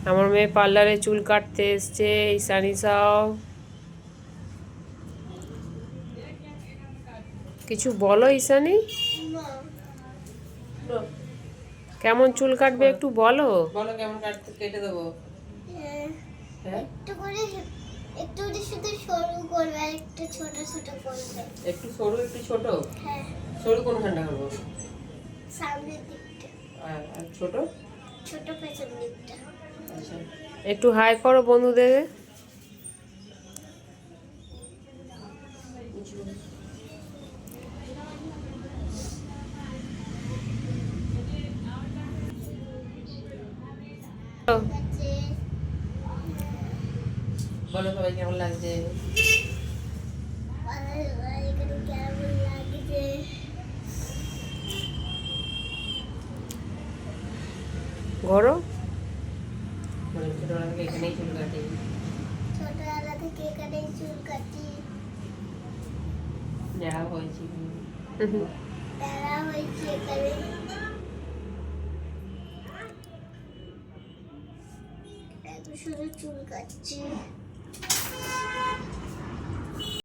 আমার মেয়ে পার্লারে চুল কাটতে এসছে। ঈশানী সাও কিছু বলো ঈশানী, কেমন চুল কাটবে একটু বলো। বলো কেমন কাটতে কেটে দেবো। হ্যাঁ একটু শুধু সরু করবে আর একটু ছোট ছোট করবে। একটু সরু একটু ছোট। হ্যাঁ সরু কোনখানটা করবো? সামনের দিকটা, আর ছোট ছোট পেছন দিকটা। আচ্ছা একটু হাই করো বন্ধুদের। আছে বলো সবাই কেমন লাগছে। এখানে কেমন লাগছে? ঘরো মানে ছোটবেলা থেকে এখানেই চুল কাটি। ছোটবেলা থেকে এখানেই চুল কাটি, যারা হয়েছি তারা হয়েছে এখানে। এত শুধু চুল কাটছি।